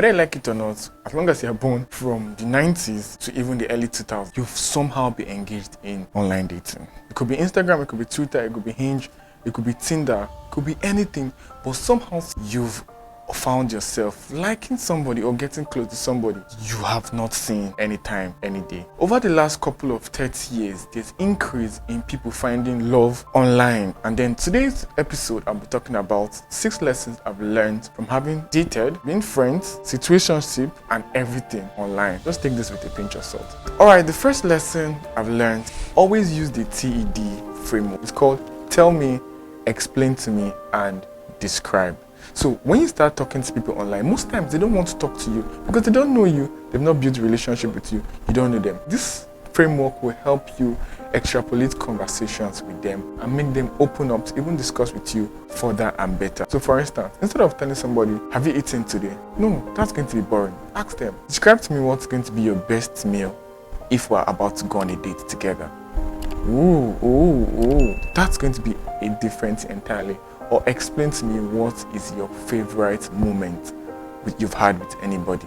Whether you like it or not, as long as you're born from the 90s to even the early 2000s, you've somehow been engaged in online dating. It could be Instagram, it could be Twitter, it could be Hinge, it could be Tinder, it could be anything, but somehow you've found yourself liking somebody or getting close to somebody you have not seen anytime, any day. Over the last couple of 30 years, there's increase in people finding love online. And then today's episode, I'll be talking about 6 lessons I've learned from having dated, being friends, situationship, and everything online. Just take this with a pinch of salt. Alright, the first lesson I've learned, always use the T.E.D framework. It's called tell me, explain to me, and describe. So when you start talking to people online, most times they don't want to talk to you because they don't know you, they've not built a relationship with you, you don't know them. This framework will help you extrapolate conversations with them and make them open up to even discuss with you further and better. So for instance, instead of telling somebody, have you eaten today? No, that's going to be boring. Ask them, describe to me what's going to be your best meal if we're about to go on a date together. Ooh, that's going to be a difference entirely. Or explain to me what is your favorite moment you've had with anybody.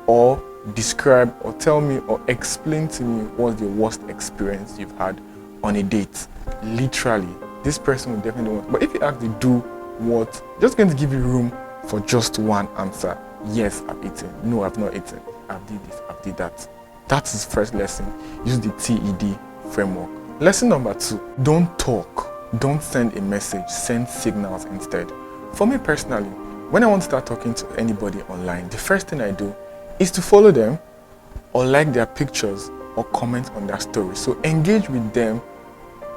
Or describe or tell me or explain to me what's the worst experience you've had on a date. Literally, this person will definitely want. But if you actually do what, just going to give you room for just one answer. Yes, I've eaten. No, I've not eaten. I've did this, I've did that. That's his first lesson. Use the T.E.D framework. Lesson number 2, don't talk. Don't send a message, send signals instead. For me personally, when I want to start talking to anybody online, the first thing I do is to follow them or like their pictures or comment on their stories. So engage with them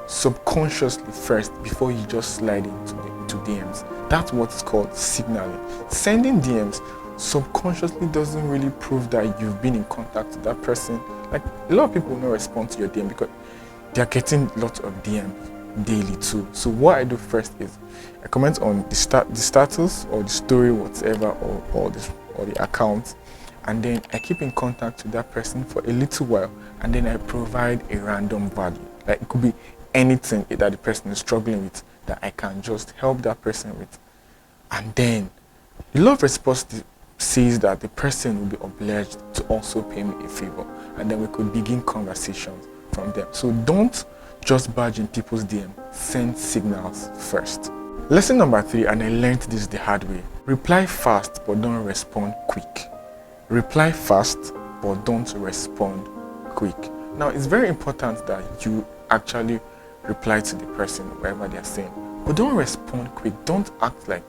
subconsciously first before you just slide into DMs. That's what is called signaling. Sending DMs subconsciously doesn't really prove that you've been in contact with that person. Like, a lot of people will not respond to your DM because they're getting lots of DMs daily too. So what I do first is I comment on the status or the story, whatever, or the account, and then I keep in contact with that person for a little while, and then I provide a random value. Like, it could be anything that the person is struggling with that I can just help that person with. And then the law of reciprocity says that the person will be obliged to also pay me a favor, and then we could begin conversations from them. So don't just barge in people's DM, send signals first. Lesson number 3, and I learned this the hard way. Reply fast, but don't respond quick. Reply fast, but don't respond quick. Now, it's very important that you actually reply to the person, whatever they're saying, but don't respond quick. Don't act like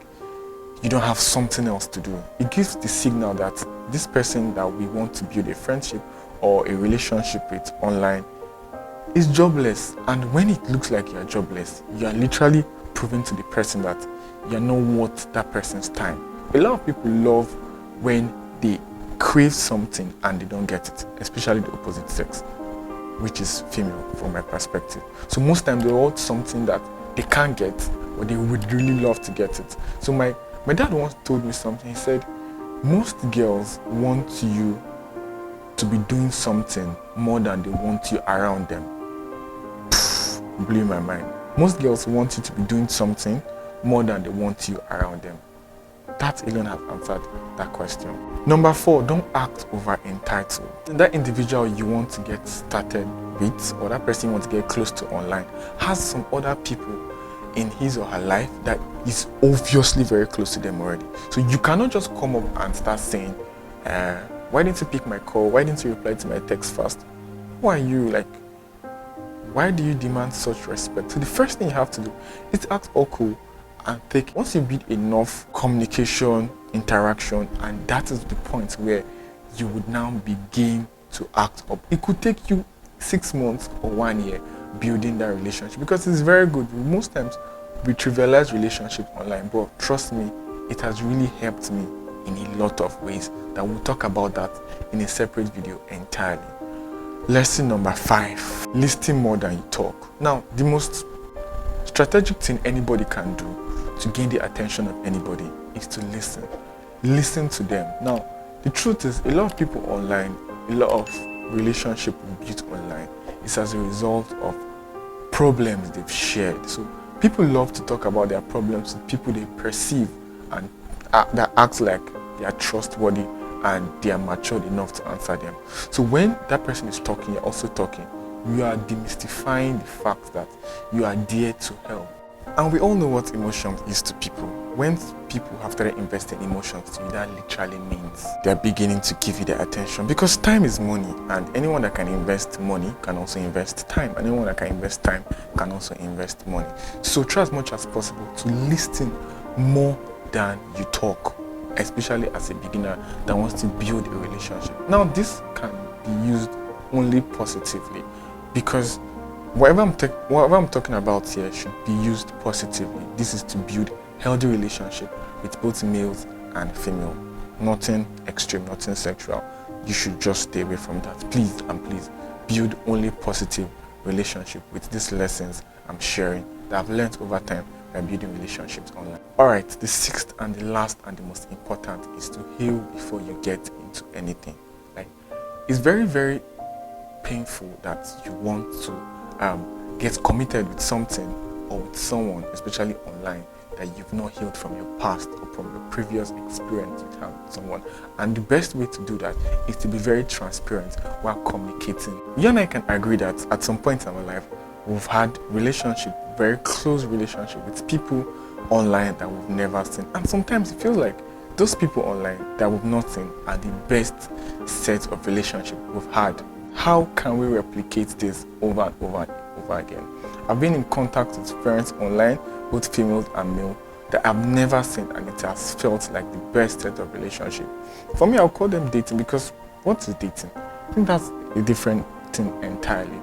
you don't have something else to do. It gives the signal that this person that we want to build a friendship or a relationship with online is jobless. And when it looks like you're jobless, you're literally proving to the person that you're not worth that person's time. A lot of people love when they crave something and they don't get it, especially the opposite sex, which is female from my perspective. So most times they want something that they can't get, but they would really love to get it. So my dad once told me something. He said, most girls want you to be doing something more than they want you around them. Blew my mind. Most girls want you to be doing something more than they want you around them. That alone has answered that question. Number 4, don't act over entitled. That individual you want to get started with, or that person you want to get close to online, has some other people in his or her life that is obviously very close to them already. So you cannot just come up and start saying, why didn't you pick my call? Why didn't you reply to my text fast? Who are you? Like, why do you demand such respect? So the first thing you have to do is act all cool and take. Once you build enough communication, interaction, and that is the point where you would now begin to act up. It could take you 6 months or 1 year building that relationship, because it's very good. Most times we trivialize relationships online, but trust me, it has really helped me in a lot of ways that we'll talk about that in a separate video entirely. Lesson number 5, listen more than you talk. Now, the most strategic thing anybody can do to gain the attention of anybody is to listen. Listen to them. Now, the truth is, a lot of people online, a lot of relationships built online is as a result of problems they've shared. So people love to talk about their problems with people they perceive and that act like they are trustworthy and they are matured enough to answer them. So when that person is talking, you're also talking. You are demystifying the fact that you are there to help. And we all know what emotion is to people. When people have started investing emotions to you, that literally means they're beginning to give you their attention, because time is money, and anyone that can invest money can also invest time, and anyone that can invest time can also invest money. So try as much as possible to listen more than you talk, especially as a beginner that wants to build a relationship. Now, this can be used only positively, because whatever I'm talking about here should be used positively. This is to build healthy relationship with both males and female. Nothing extreme, nothing sexual. You should just stay away from that. Please and please build only positive relationship with these lessons I'm sharing that I've learned over time by building relationships online. Alright, the sixth and the last and the most important is to heal before you get into anything. Like, it's very, very painful that you want to get committed with something or with someone, especially online, that you've not healed from your past or from your previous experience you have with someone. And the best way to do that is to be very transparent while communicating. You and I can agree that at some point in our life, we've had relationship, very close relationship with people online that we've never seen. And sometimes it feels like those people online that we've not seen are the best set of relationship we've had. How can we replicate this over and over and over again? I've been in contact with friends online, both females and male, that I've never seen, and it has felt like the best set of relationship. For me, I'll call them dating, because what is dating? I think that's a different thing entirely.